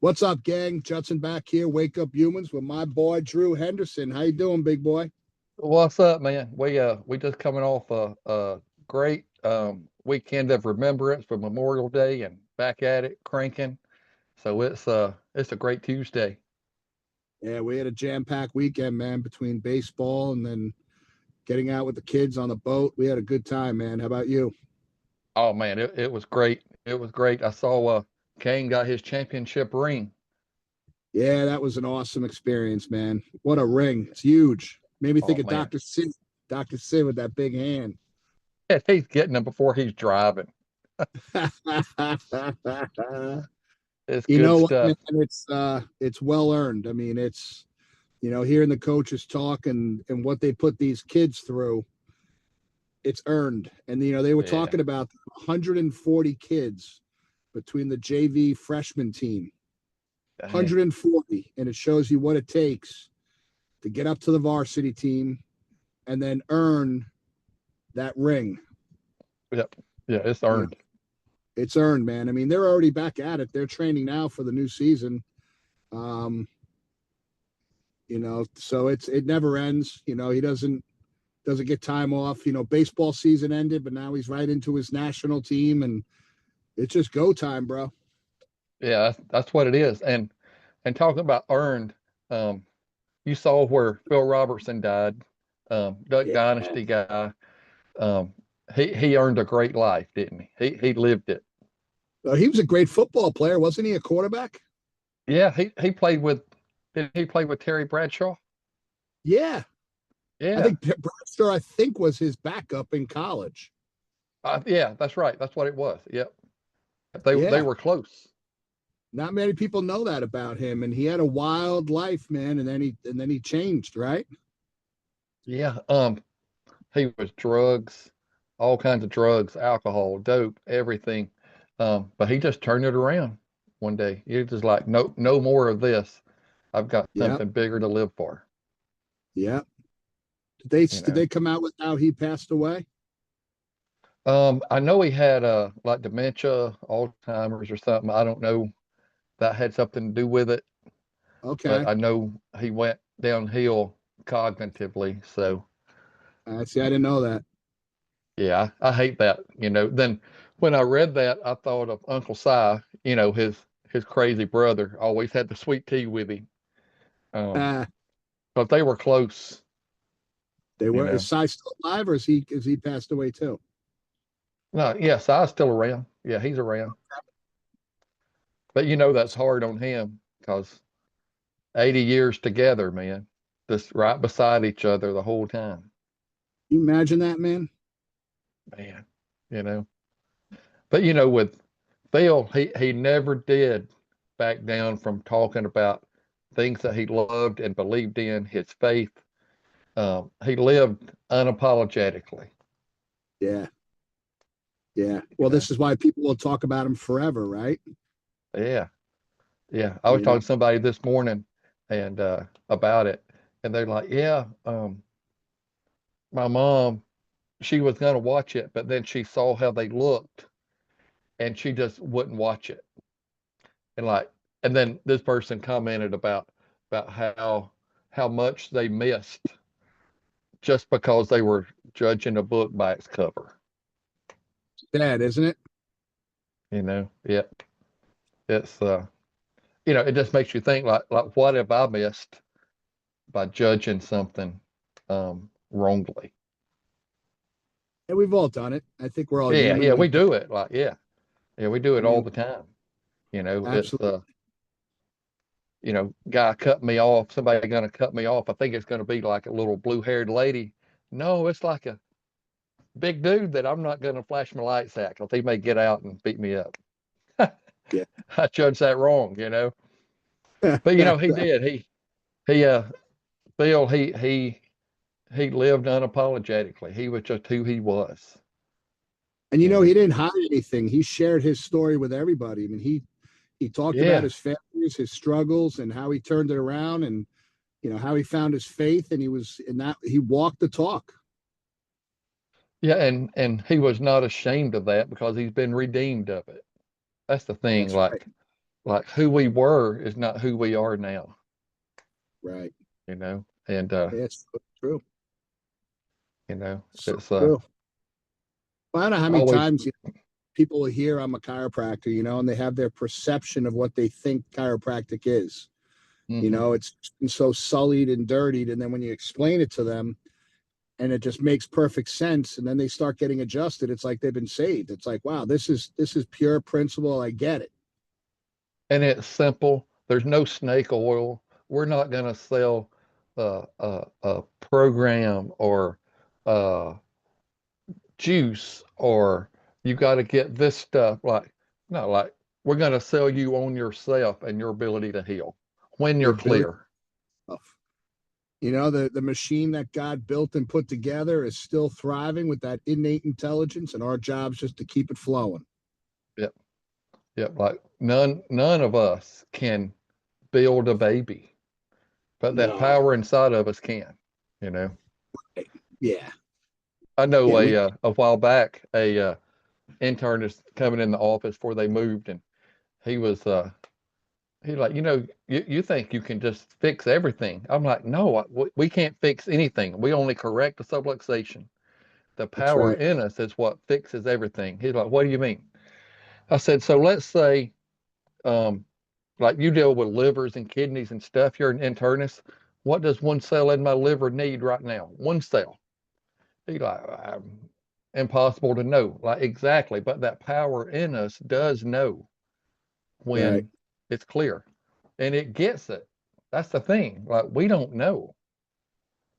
What's up, gang? Judson back here. Wake up, humans, with my boy Drew Henderson. How you doing, big boy? What's up, man? We just coming off a great weekend of remembrance for Memorial Day and back at it cranking. So it's a great Tuesday. Yeah, we had a jam-packed weekend, man, between baseball and then getting out with the kids on the boat. We had a good time, man. How about you? Oh man, it was great. It was great. I saw Kane got his championship ring. Yeah, that was an awesome experience, man. What a ring. It's huge. Made me think Oh of man. Dr. Sid. Dr. Sid with that big hand. He's getting them before he's driving. It's You good know what, man? stuff. It's well earned. I mean, hearing the coaches talk and what they put these kids through, it's earned. And they were Yeah. talking about 140 kids between the JV freshman team, Dang. 140, and it shows you what it takes to get up to the varsity team and then earn that ring. Yep. Yeah, it's You know, earned. it's earned, man. I mean, they're already back at it. They're training now for the new season. Um, so it never ends. He doesn't get time off. Baseball season ended, but now he's right into his national team, and it's just go time, bro. Yeah, that's what it is. And talking about earned, um, you saw where Phil Robertson died, Duck Yeah. Dynasty guy. Um, he earned a great life, didn't he? He lived it. He was a great football player, wasn't he? A quarterback. Yeah, he played with did he play with Terry Bradshaw? Yeah, I Yeah. think Brewster, I think, was his backup in college. Yeah, that's right. That's what it was. Yep. They Yeah, were close. not many people know that about him, and he had a wild life, man. And then he changed, right? Yeah. He was drugs, all kinds of drugs, alcohol, dope, everything. But he just turned it around one day. He was just like, no more of this. I've got Yeah, something bigger to live for, yeah. Did they you come out with how he passed away? I know he had like dementia, Alzheimer's or something. I don't know that had something to do with it, but Okay, I know he went downhill cognitively. So I see. I didn't know that. yeah, I hate that. Then when I read that, I thought of Uncle Si, his crazy brother, always had the sweet tea with him. Um, Uh, but they were close, they you were. Is know. Cy still alive, or is he passed away too? No, yeah, Si's still around. Yeah, he's around. But that's hard on him because 80 years together, man, just right beside each other the whole time. You imagine that, man? Man, you know. But with Phil, he never did back down from talking about things that he loved and believed in, his faith. He lived unapologetically, Yeah, yeah. you Well, know. this is why people will talk about him forever, right? Yeah, yeah. I was You know. talking to somebody this morning and about it, and they're like, "Yeah, my mom, she was gonna watch it, but then she saw how they looked, and she just wouldn't watch it." And like, and then this person commented about how much they missed just because they were judging a book by its cover. Sad, isn't it? Yeah, it's it just makes you think like what have I missed by judging something wrongly? And we've all done it. I think we're all Yeah, human. yeah, we We, do it. Like, yeah, we do I it all mean, the time. It's absolutely. guy cut me off, somebody gonna cut me off. I think it's gonna be like a little blue-haired lady. No, it's like a big dude that I'm not gonna flash my lights at because he may get out and beat me up. Yeah. I judged that wrong. But he did. He Bill, he lived unapologetically. He was just who he was, And you he know. didn't hide anything. He shared his story with everybody. I mean, he talked about Yeah. his failures, his struggles, and how he turned it around, and how he found his faith, and he walked the talk. Yeah, and he was not ashamed of that because he's been redeemed of it. That's the thing. That's right. Like like who we were is not who we are now, Right. you know, and It's so true. you know, So it's true. Well, I don't know how many always. times people will hear I'm a chiropractor, and they have their perception of what they think chiropractic is. Hmm. It's been so sullied and dirtied. And then when you explain it to them and it just makes perfect sense, and then they start getting adjusted, it's like they've been saved. It's like, wow, this is pure principle. I get it. And it's simple. There's no snake oil. We're not going to sell a program or uh, juice or you got to get this stuff. Like, not like we're going to sell you on yourself and your ability to heal when Your you're ability clear. of, the machine that God built and put together is still thriving with that innate intelligence, and our job's just to keep it flowing. Yep. Yep. Like none of us can build a baby, but that No. power inside of us can, you know. Yeah. I know Yeah. a while back, a intern is coming in the office before they moved, and he was he like, you think you can just fix everything. I'm like, no, we can't fix anything. We only correct the subluxation. The That's power right. in us is what fixes everything. He's like, what do you mean? I said, so let's say, um, like you deal with livers and kidneys and stuff. You're an internist. What does one cell in my liver need right now? One cell. He's like, impossible to know. Like exactly, but that power in us does know Right. when it's clear, and it gets it. That's the thing. Like we don't know.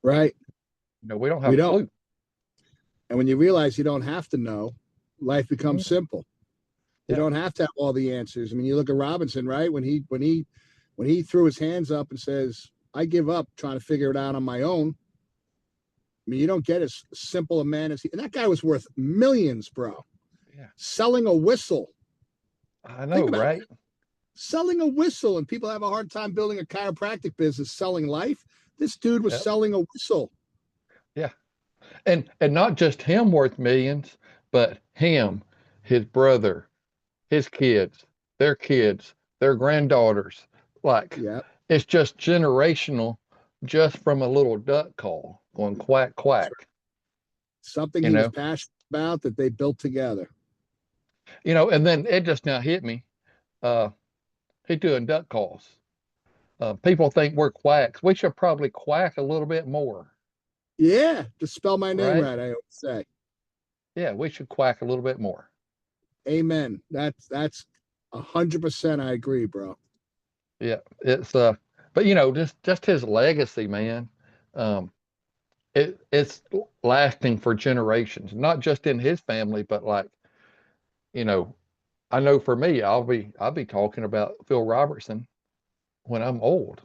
Right. We don't We have a don't. clue. And when you realize you don't have to know, life becomes Mhm. simple. You Yeah. don't have to have all the answers. I mean, you look at Robinson, right? When he threw his hands up and says, "I give up trying to figure it out on my own." I mean, you don't get as simple a man as he. And that guy was worth millions, bro. Yeah. Selling a whistle. I Think know, about right? that. Selling a whistle, and people have a hard time building a chiropractic business selling life. This dude was Yep. selling a whistle. Yeah. And not just him worth millions, but him, his brother, his kids, their granddaughters. Like Yeah. it's just generational, just from a little duck call going quack quack. Something You he was know, passionate about that they built together. and then it just now hit me. Uh, he's doing duck calls. People think we're quacks. We should probably quack a little bit more, Yeah. To spell my name right? right, I always say. Yeah, we should quack a little bit more. Amen. That's 100%. I agree, bro. Yeah, it's but just his legacy, man. Um, it's lasting for generations, not just in his family, but like, you know, I know for me, I'll be talking about Phil Robertson when I'm old.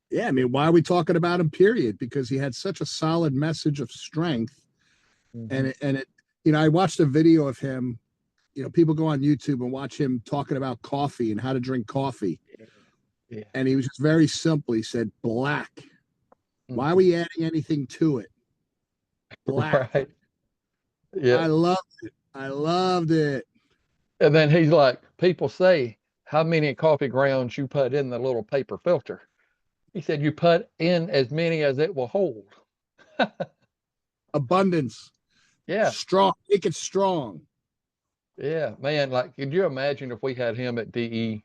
Yeah, I mean, why are we talking about him? Period. Because he had such a solid message of strength, Hmm. and I watched a video of him. People go on YouTube and watch him talking about coffee and how to drink coffee, Yeah. and he was just very simple. He said, "Black. Why are Mhm. we adding anything to it? Black." Right. Yeah. I loved it. I loved it. And then he's like, people say, how many coffee grounds you put in the little paper filter? He said, you put in as many as it will hold. Abundance, Yeah. strong. Make it strong. Yeah. Man, like, could you imagine if we had him at DE?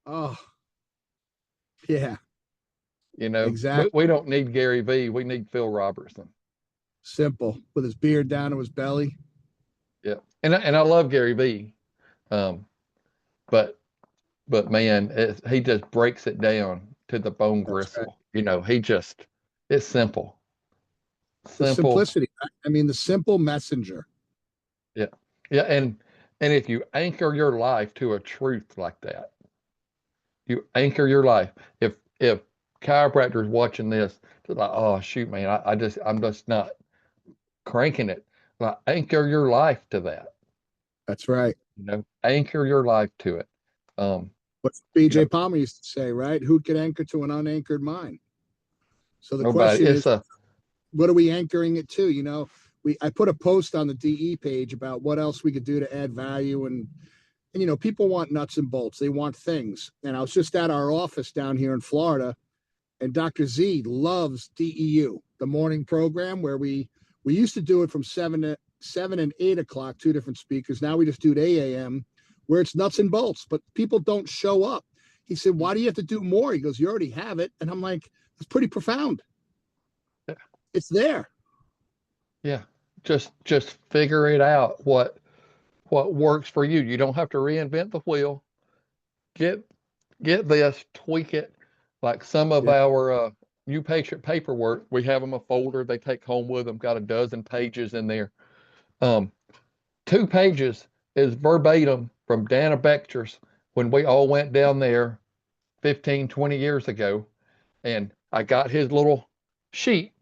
Oh, yeah, We, exactly. we don't need Gary V. We need Phil Robertson. Simple with his beard down to his belly. Yeah. And I love Gary V. Um, but man, he just breaks it down to the bone That's right. gristle. It's simple, The simple. simplicity. I mean, the simple messenger. Yeah. Yeah. And if you anchor your life to a truth like that, you anchor your life. If chiropractors watching this, they're like, oh shoot, man, I'm just not cranking it. Like anchor your life to that. That's right. Anchor your life to it. Um, What you know, BJ Palmer used to say, right? Who can anchor to an unanchored mind? So the nobody. question It's is, a what are we anchoring it to? I put a post on the DE page about what else we could do to add value and And, people want nuts and bolts. They want things. And I was just at our office down here in Florida, and Dr. Z loves DEU, the morning program where we used to do it from 7 and 8 o'clock, two different speakers. Now we just do it 8 a.m. where it's nuts and bolts, but people don't show up. He said, why do you have to do more? He goes, you already have it. And I'm like, it's pretty profound. Yeah. It's there. Yeah. Just figure it out. What works for you. You don't have to reinvent the wheel. Get this, tweak it. Like some of our new patient paperwork, we have them a folder they take home with them, got a dozen pages in there. 2 pages is verbatim from Dana Bechters when we all went down there 15, 20 years ago. And I got his little sheet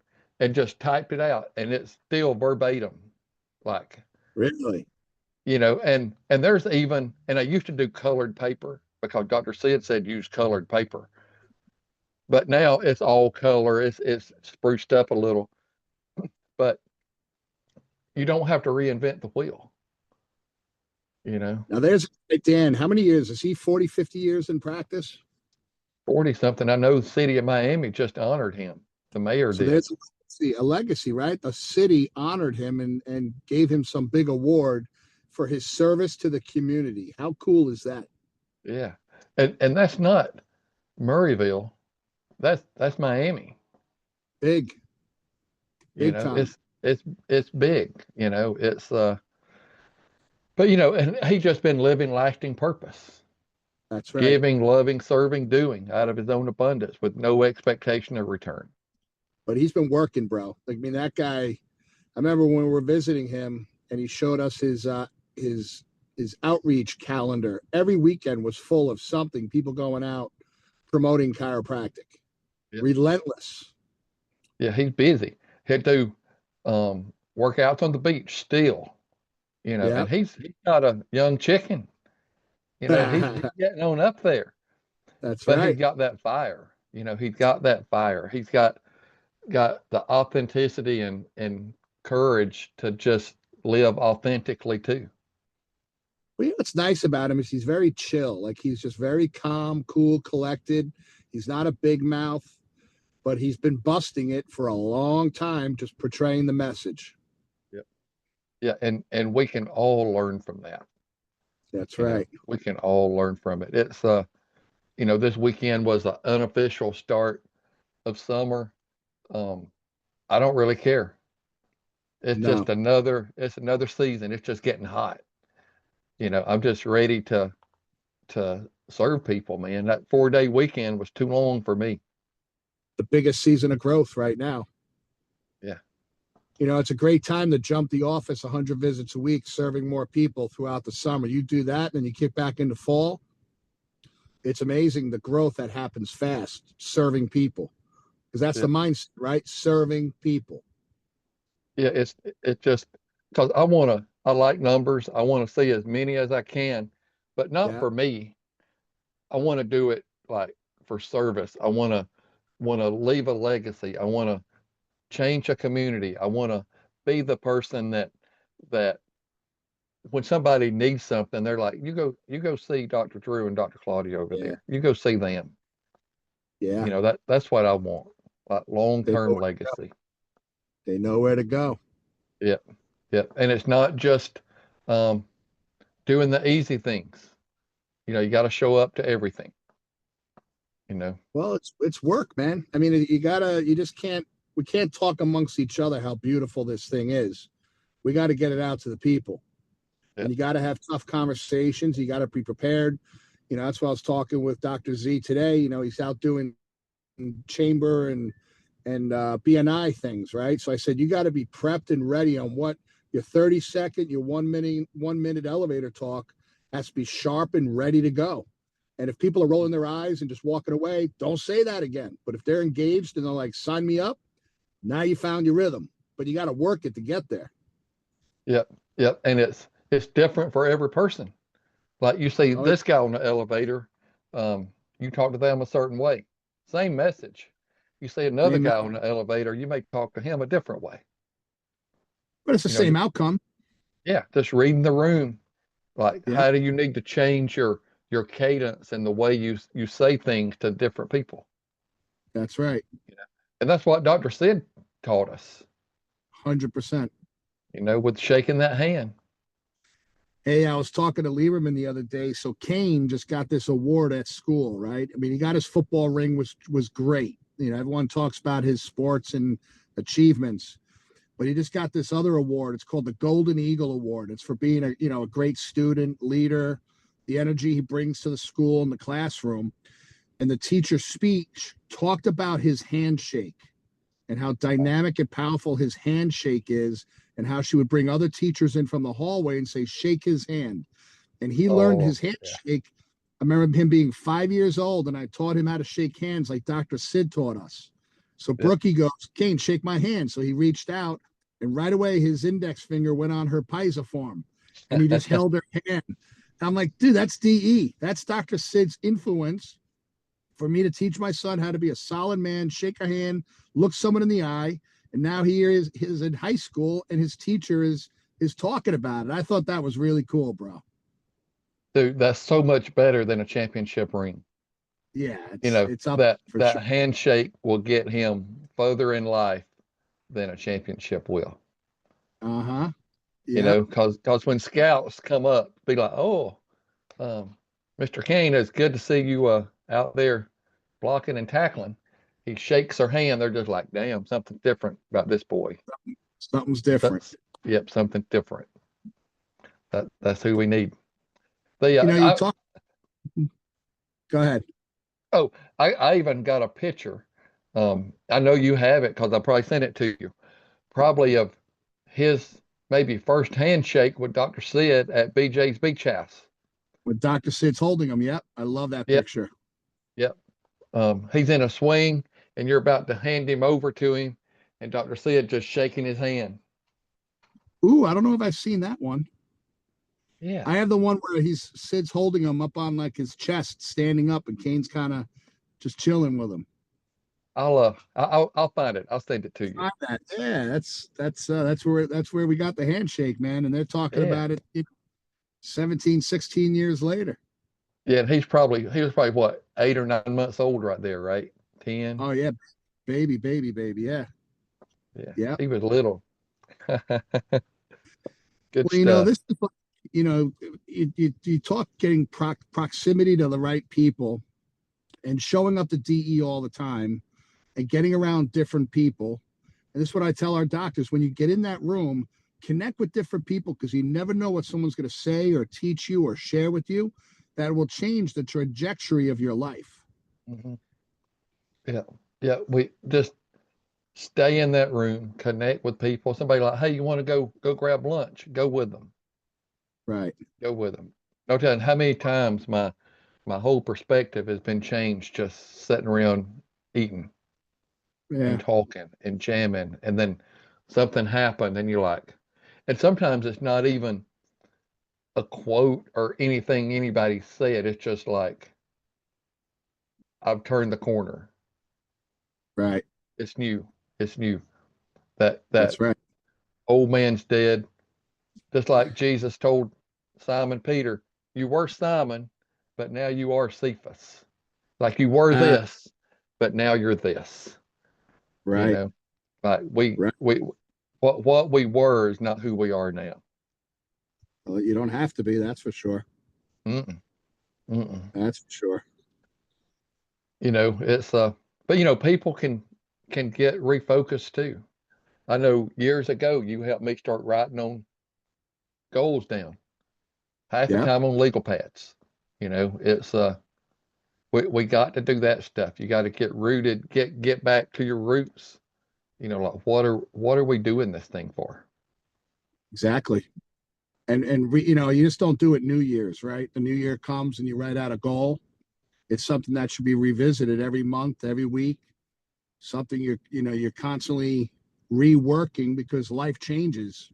and just typed it out, and it's still verbatim. Like, Really? and there's even, and I used to do colored paper because Dr. Sid said use colored paper. But now it's all color. It's spruced up a little. But you don't have to reinvent the wheel. Now there's Dan. How many years? Is he 40, 50 years in practice? 40 something. I know the city of Miami just honored him. The mayor So did. there's a legacy, right? The city honored him and gave him some big award for his service to the community. How cool is that? Yeah. And that's not Murrayville. That's Miami. Big time. It's big, it's but and he's just been living lasting purpose. That's right. Giving, loving, serving, doing out of his own abundance with no expectation of return. But he's been working, bro. Like, I mean, that guy, I remember when we were visiting him and he showed us his outreach calendar. Every weekend was full of something, people going out promoting chiropractic. Yep. Relentless. Yeah, he's busy. He'll do workouts on the beach still, and he's not a young chicken. He's getting on up there. That's but right. He's got that fire. He's got that fire. He's got the authenticity and courage to just live authentically too. Well, what's nice about him is he's very chill. Like, he's just very calm, cool, collected. He's not a big mouth, but he's been busting it for a long time, just portraying the message. Yep. Yeah. And we can all learn from that. That's right. We can all learn from it. It's, this weekend was an unofficial start of summer. I don't really care. It's just another season. It's just getting hot. I'm just ready to serve people, man. That 4-day weekend was too long for me. The biggest season of growth right now. Yeah. It's a great time to jump the office 100 visits a week, serving more people throughout the summer. You do that, and then you kick back into fall. It's amazing the growth that happens fast, serving people. Because that's the mindset, right? Serving people. Yeah, it's just because I like numbers. I want to see as many as I can, but not for me. I want to do it like for service. I want to leave a legacy. I want to change a community. I want to be the person that when somebody needs something, they're like, you go see Dr. Drew and Dr. Claudia over there. You go see them. Yeah. That's what I want. Like long-term legacy. They know where to go. Yep. And it's not just doing the easy things. You got to show up to everything. Well, it's work, man. I mean, we can't talk amongst each other how beautiful this thing is. We got to get it out to the people. And you got to have tough conversations. You got to be prepared. That's why I was talking with Dr. Z today. He's out doing chamber and BNI things, right? So I said, you got to be prepped and ready on what your 30-second, your 1 minute elevator talk has to be sharp and ready to go. And if people are rolling their eyes and just walking away, don't say that again. But if they're engaged and they're like, sign me up, now you found your rhythm. But you got to work it to get there. Yep. And it's different for every person. Like you see this guy on the elevator, you talk to them a certain way. Same message. You see another guy on the elevator, you may talk to him a different way. But it's the same outcome. Yeah, just reading the room. Like, Yeah, how do you need to change your cadence and the way you say things to different people? that's right. You know, and that's what Dr. Sid taught us. 100%. With shaking that hand. Hey, I was talking to Lieberman the other day. So Kane just got this award at school, right? I mean, he got his football ring, was great. Everyone talks about his sports and achievements, but he just got this other award. It's called the Golden Eagle Award. It's for being a great student, leader, the energy he brings to the school and the classroom. And the teacher's speech talked about his handshake and how dynamic and powerful his handshake is, and how she would bring other teachers in from the hallway and say, shake his hand. And he learned Oh, his yeah. handshake. I remember him being 5 years old, and I taught him how to shake hands like Dr. Sid taught us. So Yep. Brookie goes, Kane, shake my hand. So he reached out, and right away his index finger went on her piezoform, and he just held her hand. And I'm like, dude, that's DE. That's Dr. Sid's influence for me to teach my son how to be a solid man, shake a hand, look someone in the eye. And now he is in high school, and his teacher is talking about it. I thought that was really cool, bro. Dude, that's so much better than a championship ring. Yeah, You it's know, it's up that for that sure. handshake will get him further in life than a championship will. Uh-huh. Yep. Because when scouts come up, be like, oh, um, Mr. Kane, it's good to see you out there blocking and tackling. He shakes her hand. They're just like, damn, something different about this boy. Something's different. That's Yep, something different. That's who we need. The You talk. Go ahead. oh, I even got a picture. I know you have it because I probably sent it to you. Probably of his maybe first handshake with Dr. Sid at BJ's Beach House. With Dr. Sid's holding him. Yep. I love that Yep, picture. yep. He's in a swing and you're about to hand him over to him, and Dr. Sid just shaking his hand. Ooh, I don't know if I've seen that one. Yeah, I have the one where Sid's holding him up on like his chest, standing up, and Kane's kind of just chilling with him. I'll find it. I'll send it to you. Find that. Yeah, that's where we got the handshake, man. And they're talking Yeah, about it 17, 16 years later. yeah. And he was probably what, 8 or 9 months old right there, right? 10. Oh yeah, baby. Yeah. Yeah, Yeah. he was little. Good Well, stuff. this is like, you know, you talk getting proximity to the right people and showing up to DE all the time and getting around different people. And this is what I tell our doctors: when you get in that room, connect with different people, because you never know what someone's going to say or teach you or share with you that will change the trajectory of your life. Mhm. Yeah, yeah. We just stay in that room, connect with people. Somebody like, hey, you want to go grab lunch? Go with them. Right. Go with them. No telling how many times my whole perspective has been changed just sitting around eating and Yeah. talking and jamming, and then something happened, and you're like, and sometimes it's not even a quote or anything anybody said. It's just like, I've turned the corner. Right. It's new. It's new. That That's right. old man's dead. Just like Jesus told Simon Peter, you were Simon, but now you are Cephas. Like you were Uh, this, but now you're this. You right. know, like we Right. we what we were is not who we are now. Well, you don't have to be. That's for sure. Mm-mm, mm-mm. That's for sure. It's but people can get refocused too. I know years ago you helped me start writing on goals down, half the Yeah. time on legal pads. It's we got to do that stuff. You got to get rooted, get back to your roots. Like what are we doing this thing for? Exactly. And you just don't do it New Year's, right? The New Year comes and you write out a goal. It's something that should be revisited every month, every week. Something you're constantly reworking, because life changes.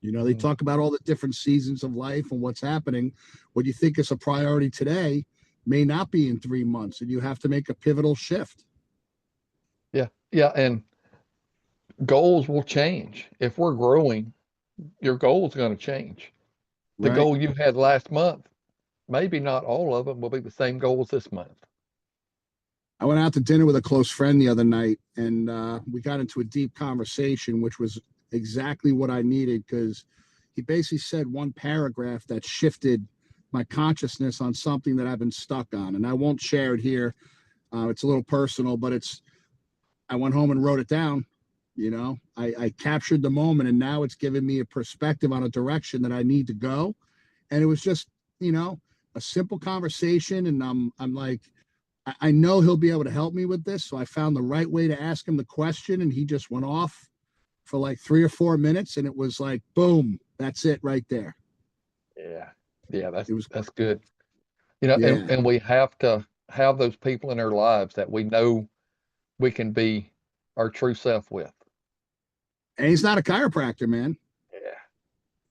They Mhm. talk about all the different seasons of life and what's happening. What you think is a priority today may not be in 3 months, and you have to make a pivotal shift. Yeah, yeah, and goals will change if we're growing. Your goals going to change. the Right. goal you had last month, maybe not all of them will be the same goals this month. I went out to dinner with a close friend the other night, and we got into a deep conversation, which was exactly what I needed, because he basically said one paragraph that shifted my consciousness on something that I've been stuck on. And I won't share it here. It's a little personal, but I went home and wrote it down. I captured the moment, and now it's given me a perspective on a direction that I need to go. And it was just, a simple conversation. And I'm like, I know he'll be able to help me with this. So I found the right way to ask him the question, and he just went off for like 3 or 4 minutes, and it was like, boom, that's it right there. Yeah. Yeah, It was, that's good. You know, yeah. and we have to have those people in our lives that we know we can be our true self with. And he's not a chiropractor, man. Yeah.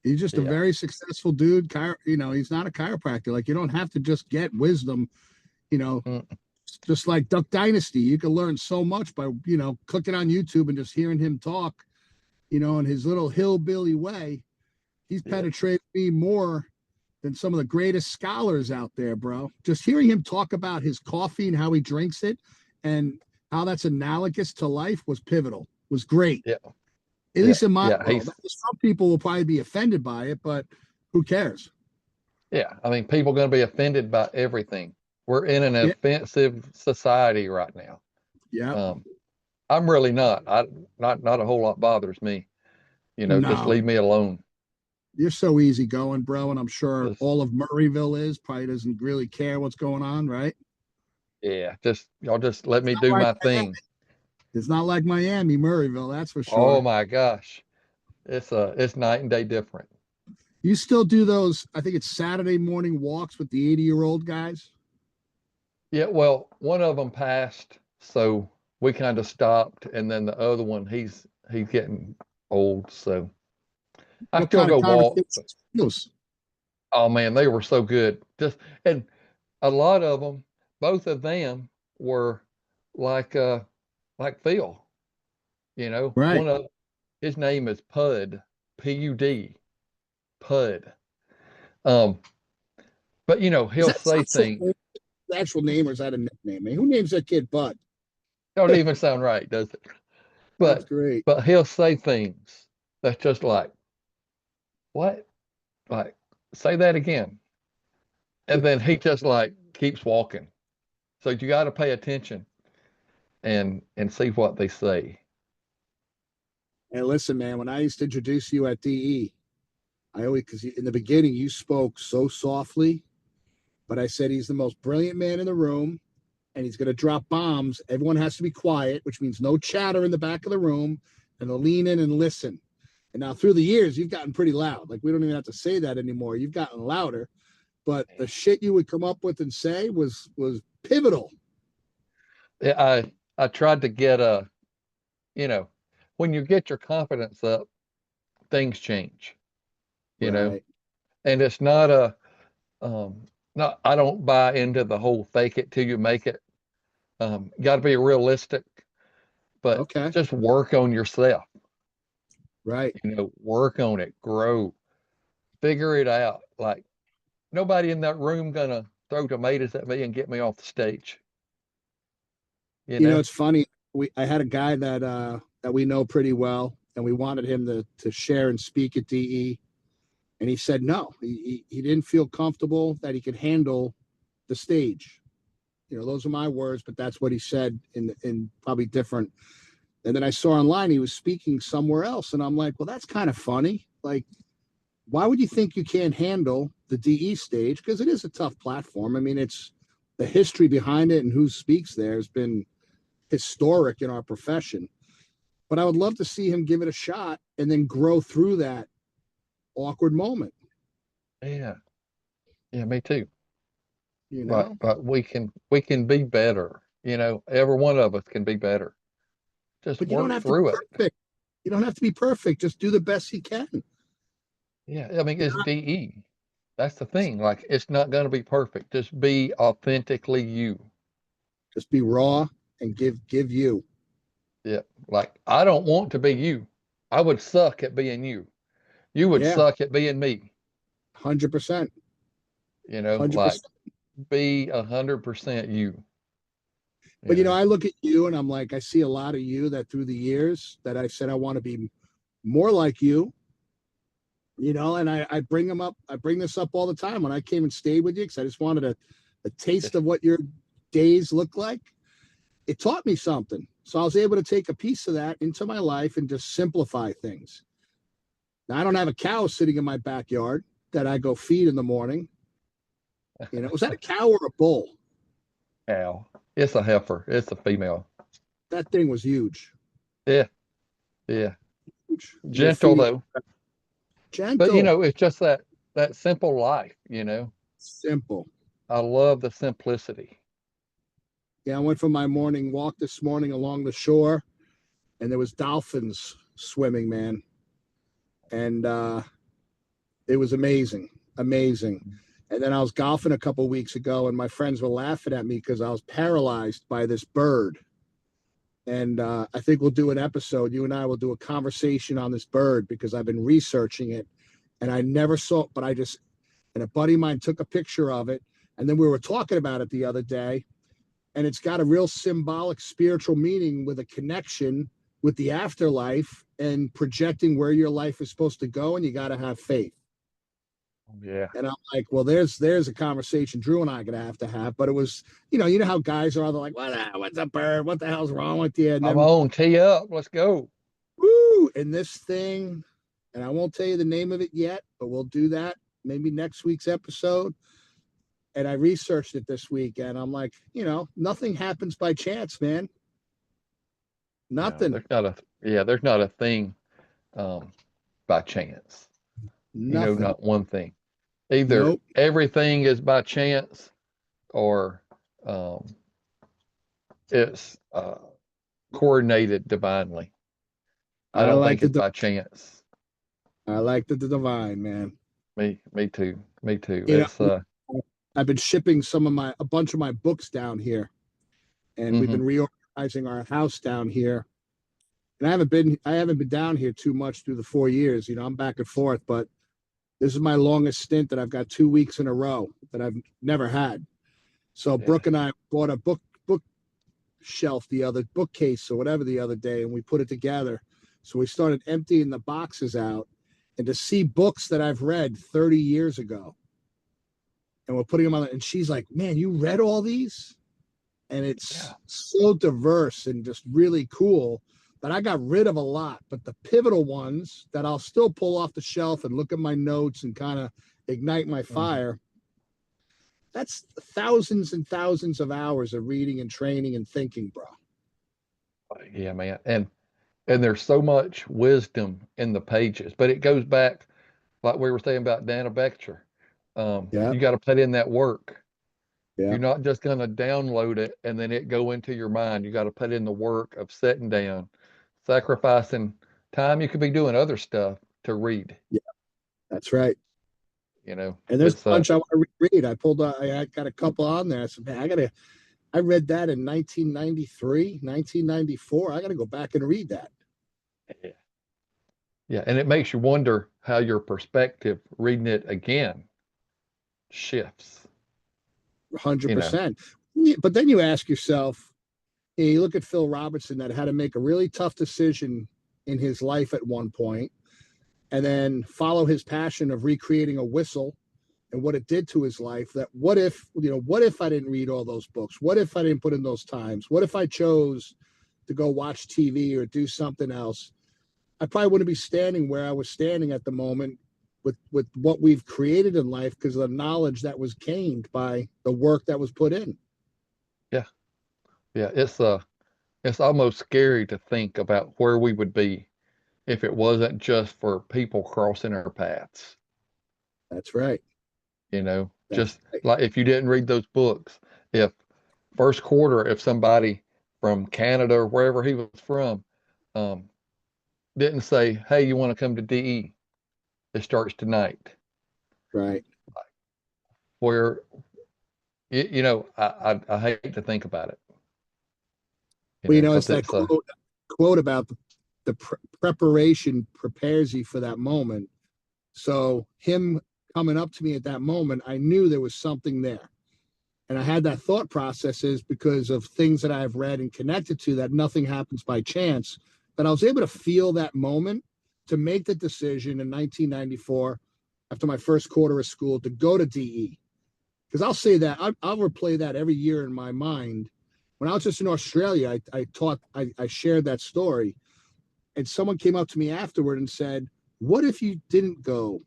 He's just a Yeah. very successful dude. He's not a chiropractor. Like, you don't have to just get wisdom, you know, Mm, just like Duck Dynasty. You can learn so much by, clicking on YouTube and just hearing him talk, in his little hillbilly way. He's yeah. penetrated me more than some of the greatest scholars out there, bro. Just hearing him talk about his coffee and how he drinks it and how that's analogous to life was pivotal, was great. Yeah. At Yeah. least in my Yeah. world. Some people will probably be offended by it, but who cares? Yeah. I mean, people are going to be offended by everything. We're in an Yeah. offensive society right now. Yeah. Um, I'm really not. Not a whole lot bothers me. Just No, leave me alone. you're so easy going, bro. And I'm sure Just all of Murrayville probably doesn't really care what's going on, right? yeah, just y'all just let It's me not do like my thing. it's not like Miami, Murrayville, that's for Oh sure. my gosh. It's night and day different. You still do those, I think it's Saturday morning walks with the 80-year-old guys? Yeah, well, one of them passed, so we kind of stopped, and then the other one, he's getting old, so I What still kind of go walk. conversations? Those? Oh man, they were so good. Just and a lot of them, both of them were like like Phil. Right. One of his name is Pud, Pud, Pud. Um, but Is he'll that say things. the actual name, or is that a nickname? Man, who names that kid Bud? Don't even sound right, does it? That's But great. but he'll say things that's just like, what? Like, say that again. And then he just like keeps walking. So you got to pay attention and see what they say. Hey, listen, man, when I used to introduce you at DE, I always, because in the beginning you spoke so softly, but I said he's the most brilliant man in the room, and he's going to drop bombs. Everyone has to be quiet, which means no chatter in the back of the room, and to lean in and listen. And now through the years, you've gotten pretty loud. Like, we don't even have to say that anymore. You've gotten louder, but the shit you would come up with and say was pivotal. Yeah, I tried to get you know, when you get your confidence up, things change, you know, Right. and it's not not, I don't buy into the whole fake it till you make it. You got to be realistic, but Okay. just work on yourself, Right. work on it, grow, figure it out. Like nobody in that room gonna throw tomatoes at me and get me off the stage, you know? It's funny. I had a guy that we know pretty well, and we wanted him to share and speak at DE, and he said no. He didn't feel comfortable that he could handle the stage. Those are my words, but that's what he said in probably different. And then I saw online he was speaking somewhere else, and I'm like, well, that's kind of funny. Like, why would you think you can't handle the DE stage? Because it is a tough platform. I mean, it's the history behind it and who speaks there has been historic in our profession. But I would love to see him give it a shot and then grow through that awkward moment. Yeah, yeah, me too. You But know, we can be better. Every one of us can be better. Just but you don't work have to be through it. perfect. You don't have to be perfect. Just do the best you can. Yeah, I mean it's DE. That's the thing. Like it's not going to be perfect. Just be authentically you. Just be raw and give you. Yeah. Like I don't want to be you. I would suck at being you. You would Yeah, suck at being me. 100%. You know, 100%. like be 100% you. But You know, I look at you and I'm like, I see a lot of you that through the years that I said I want to be more like you, and I bring them up. I bring this up all the time when I came and stayed with you because I just wanted a taste of what your days look like. It taught me something. So I was able to take a piece of that into my life and just simplify things. Now, I don't have a cow sitting in my backyard that I go feed in the morning. Was that a cow or a bull? cow. It's a heifer. It's a female. That thing was huge. Yeah, yeah. Huge. You're Gentle feeding though. But gentle, it's just that simple life. simple. I love the simplicity. Yeah, I went for my morning walk this morning along the shore, and there was dolphins swimming, man. And it was amazing, amazing. And then I was golfing a couple of weeks ago, and my friends were laughing at me because I was paralyzed by this bird. And I think we'll do an episode. You and I will do a conversation on this bird because I've been researching it, and I never saw it, but and a buddy of mine took a picture of it, and then we were talking about it the other day, and it's got a real symbolic spiritual meaning with a connection with the afterlife and projecting where your life is supposed to go, and you got to have faith. Yeah. And I'm like, well, there's a conversation Drew and I are gonna have have. But it was, you know how guys are. They're like, what's a bird? What the hell's wrong with you? And I'm then, on. Tee up. Let's go. woo, and this thing, and I won't tell you the name of it yet, but we'll do that maybe next week's episode. And I researched it this week, and I'm like, nothing happens by chance, man. Nothing. There's not a thing by chance. Nothing. Not one thing. Either Nope. everything is by chance or it's coordinated divinely. I don't think it's by chance. I like the divine, man. Me too. Me too. I've been shipping a bunch of my books down here, and we've been reorganizing our house down here. And I haven't been down here too much through the 4 years. I'm back and forth, but this is my longest stint that I've got 2 weeks in a row that I've never had. So Brooke and I bought a bookshelf, bookcase or whatever the other day, and we put it together. So we started emptying the boxes out, and to see books that I've read 30 years ago, and we're putting them on. And she's like, "Man, you read all these?" And it's so diverse and just really cool. But I got rid of a lot, but the pivotal ones that I'll still pull off the shelf and look at my notes and kind of ignite my fire. That's thousands and thousands of hours of reading and training and thinking, bro. Yeah, man. And there's so much wisdom in the pages, but it goes back, like we were saying about Dana Bechter. You got to put in that work. Yeah. You're not just going to download it and then it go into your mind. You got to put in the work of sitting down, sacrificing time. You could be doing other stuff to read. Yeah, that's right. And there's a bunch I want to read. I got a couple on there. I said, man, I read that in 1993, 1994. I got to go back and read that. Yeah. Yeah. And it makes you wonder how your perspective reading it again shifts. 100%. But then you ask yourself, you look at Phil Robertson that had to make a really tough decision in his life at one point, and then follow his passion of recreating a whistle and what it did to his life. That what if I didn't read all those books? What if I didn't put in those times? What if I chose to go watch TV or do something else? I probably wouldn't be standing where I was standing at the moment with what we've created in life because of the knowledge that was gained by the work that was put in. Yeah. Yeah. It's almost scary to think about where we would be if it wasn't just for people crossing our paths. That's right. Just like if you didn't read those books, if first quarter, if somebody from Canada or wherever he was from, didn't say, "Hey, you want to come to DE? It starts tonight." Right. Where, I hate to think about it. It's that quote about the preparation prepares you for that moment. So him coming up to me at that moment, I knew there was something there. And I had that thought processes because of things that I've read and connected to, that nothing happens by chance. But I was able to feel that moment to make the decision in 1994, after my first quarter of school, to go to DE. Because I'll say that, I'll replay that every year in my mind. When I was just in Australia, I shared that story. And someone came up to me afterward and said, what if you didn't go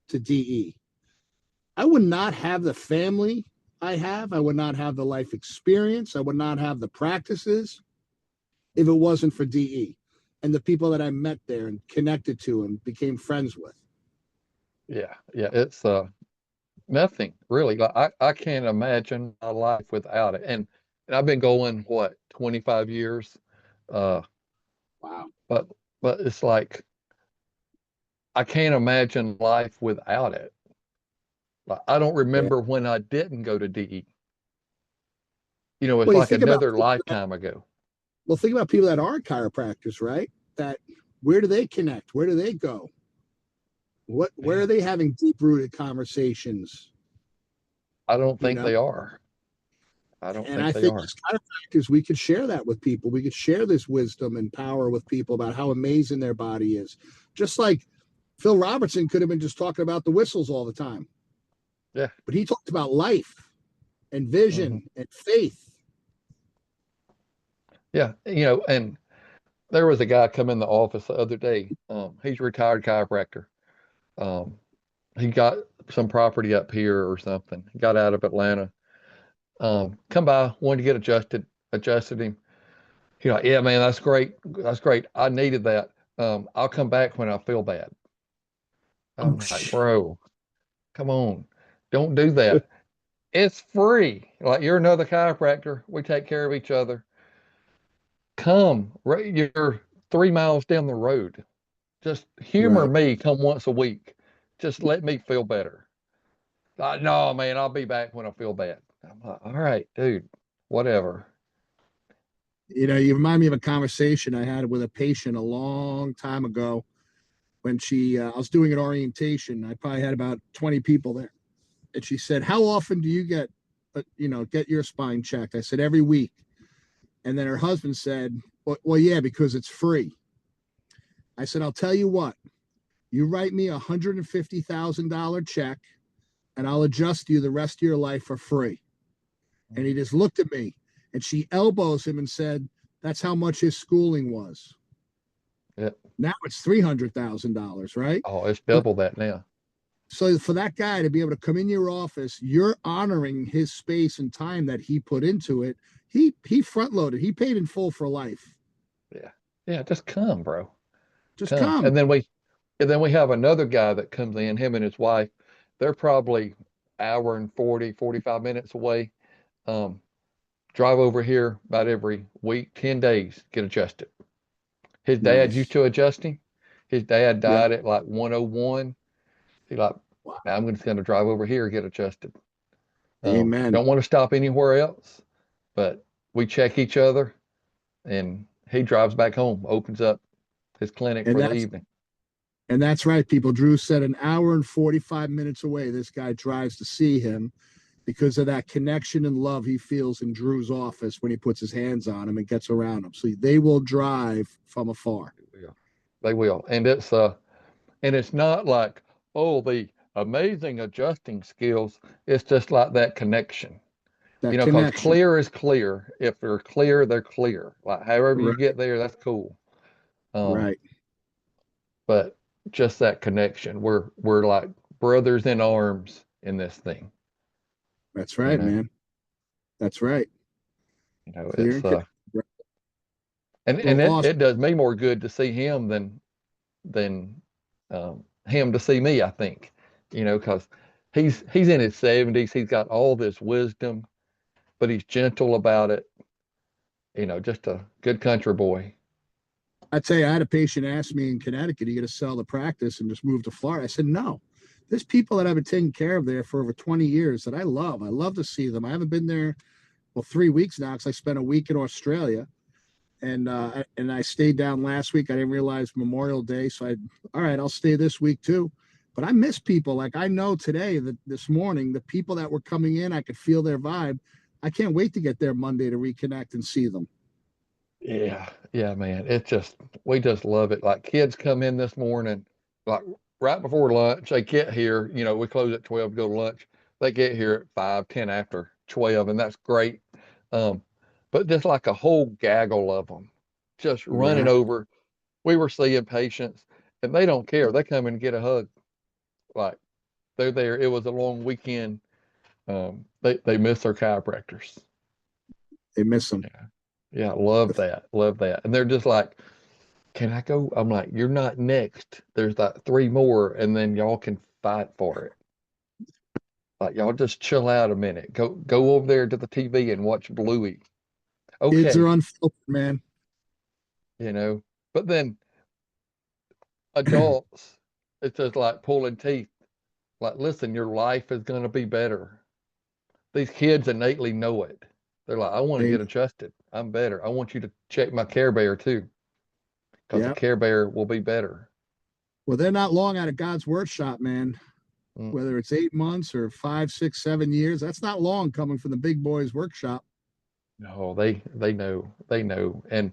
to DE? I would not have the family I have. I would not have the life experience. I would not have the practices if it wasn't for DE and the people that I met there and connected to and became friends with. Yeah, yeah, it's nothing really. Like I can't imagine my life without it. And I've been going what, 25 years. Uh Wow. but it's like I can't imagine life without it. Like I don't Yeah. remember when I didn't go to DE. You know, it's Well, you like think about another lifetime ago. think about people that aren't chiropractors, right? That where do they connect? Where do they go? Where Yeah, are they having deep rooted conversations? I don't You think know, they are. I don't and think I they think are. as chiropractors, we could share that with people. We could share this wisdom and power with people about how amazing their body is. Just like Phil Robertson could have been just talking about the whistles all the time, Yeah. but he talked about life and Hmm. vision and faith. Yeah. You know, and there was a guy come in the office the other day. He's a retired chiropractor. Um, he got some property up here or something. He got out of Atlanta. Come by, wanted to get adjusted him. He's like, yeah, man, that's great. That's great. I needed that. I'll come back when I feel bad. Oh, I'm like, bro, come on. Don't do that. It's free. Like you're another chiropractor. We take care of each other. Come, you're 3 miles down the road. Just humor right. me. Come once a week. Just let me feel better. No, man, I'll be back when I feel bad. I'm like, all right, dude, whatever. You know, you remind me of a conversation I had with a patient a long time ago when I was doing an orientation. I probably had about 20 people there. And she said, how often do you get your spine checked? I said, every week. And then her husband said, well, yeah, because it's free. I said, I'll tell you what, you write me $150,000 check and I'll adjust you the rest of your life for free. And he just looked at me and she elbows him and said, that's how much his schooling was. Yeah. Now it's $300,000, right? Oh, it's But double that now. so for that guy to be able to come in your office, you're honoring his space and time that he put into it. He front loaded. He paid in full for life. Yeah. Yeah, just come, bro. Just Come. come. And then we have another guy that comes in, him and his wife. They're probably hour and 40, 45 minutes away. Um, drive over here about every week, 10 days, get adjusted. His dad used Nice. to adjust him. His dad Yeah. died at like 101. He like, Wow. now I'm just going to drive over here, get adjusted. Amen. Don't want to stop anywhere else, but we check each other and he drives back home, opens up his clinic And for the that's evening. and that's right, people. Drew said an hour and 45 minutes away. This guy drives to see him because of that connection and love he feels in Drew's office when he puts his hands on him and gets around him. So they will drive from afar. Yeah, they will. And it's not like, oh, the amazing adjusting skills. It's just like that connection. You That know, because connection. clear is clear. If they're clear, they're clear. Like however you Right. get there, that's cool. Um, Right. but just that connection. We're like brothers in arms in this thing. That's You right, know, man. That's right. Clear it's and connected. and Well, awesome. it does me more good to see him than him to see me, I think. You know, because he's in his 70s, he's got all this wisdom, but he's gentle about it. You know, just a good country boy. I tell you, I had a patient ask me in Connecticut, "Are you going to sell the practice and just move to Florida?" I said, "No. There's people that I've been taking care of there for over 20 years that I love. I love to see them. I haven't been there, well, 3 weeks now because I spent a week in Australia, and I stayed down last week. I didn't realize Memorial Day, so all right, I'll stay this week too. But I miss people. Like I know today that this morning, the people that were coming in, I could feel their vibe. I can't wait to get there Monday to reconnect and see them. Yeah, yeah, man. It's just we just love it. Like kids come in this morning, like right before lunch, they get here, we close at 12 to go to lunch. They get here at 5, 10 after 12, and that's great. Um, but just like a whole gaggle of them just Yeah. running over. We were seeing patients and they don't care. They come and get a hug. Like they're there. It was a long weekend. They miss their chiropractors. They miss them. Yeah. Yeah, love that. Love that. And they're just like, can I go? I'm like, you're not next. There's like three more, and then y'all can fight for it. Like y'all just chill out a minute. Go over there to the TV and watch Bluey. Kids are Okay, unfiltered, man. you know. But then adults, it's just like pulling teeth. Like, listen, your life is gonna be better. These kids innately know it. They're like, I want to They, get adjusted. I'm better. I want you to check my Care Bear too, because the yeah. Care Bear will be better. Well, they're not long out of God's workshop, man. Mm. Whether it's 8 months or 5, 6, 7 years, that's not long coming from the big boys workshop. No, they know. They know. And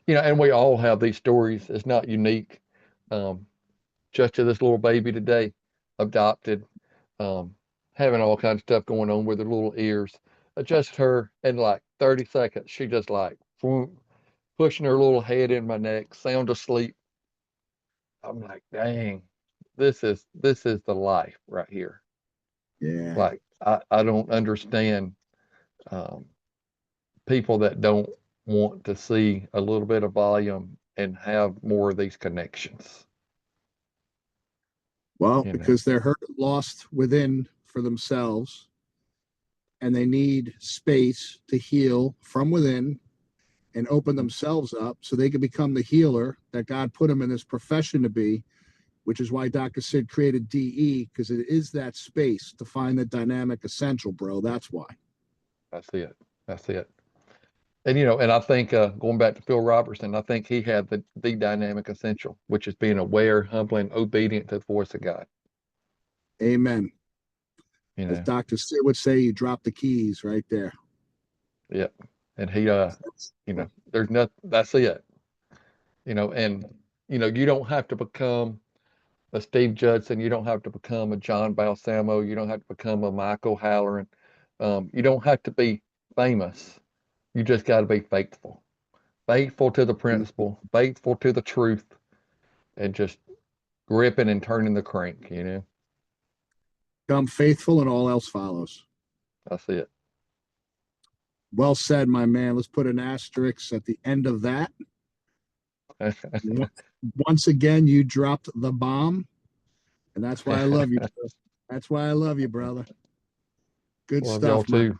and we all have these stories. It's not unique. Um, just to this little baby today, adopted, um, having all kinds of stuff going on with her little ears. Adjust her in like 30 seconds. She just like whoop, pushing her little head in my neck, sound asleep. I'm like, dang, this is the life right here. Yeah. Like I don't understand um, people that don't want to see a little bit of volume and have more of these connections. Well, You know, because they're hurt, lost within for themselves, and they need space to heal from within and open themselves up so they can become the healer that God put them in this profession to be, which is why Dr. Sid created DE, because it is that space to find the dynamic essential, bro. That's why. that's it. That's it. And and I think going back to Phil Robertson, I think he had the dynamic essential, which is being aware, humble, and obedient to the voice of God. Amen. You As know, Dr. Sid would say, you drop the keys right there. yeah. And he, there's nothing. That's it. And you don't have to become a Steve Judson. You don't have to become a John Balsamo. You don't have to become a Michael Halloran. You don't have to be famous. You just got to be faithful, faithful to the principle, faithful to the truth, and just gripping and turning the crank. Become faithful and all else follows. That's it. Well said, my man. Let's put an asterisk at the end of that. Once again, you dropped the bomb, and that's why I love you. That's why I love you, brother. Good Love y'all stuff, man. too.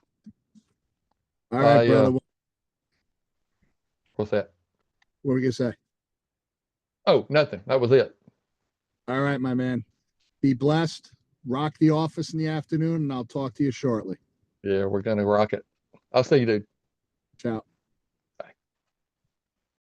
All right, I brother. what's that? What were we gonna say? Oh, nothing. That was it. All right, my man. Be blessed. Rock the office in the afternoon, and I'll talk to you shortly. Yeah, we're gonna rock it. I'll see you, dude. Ciao.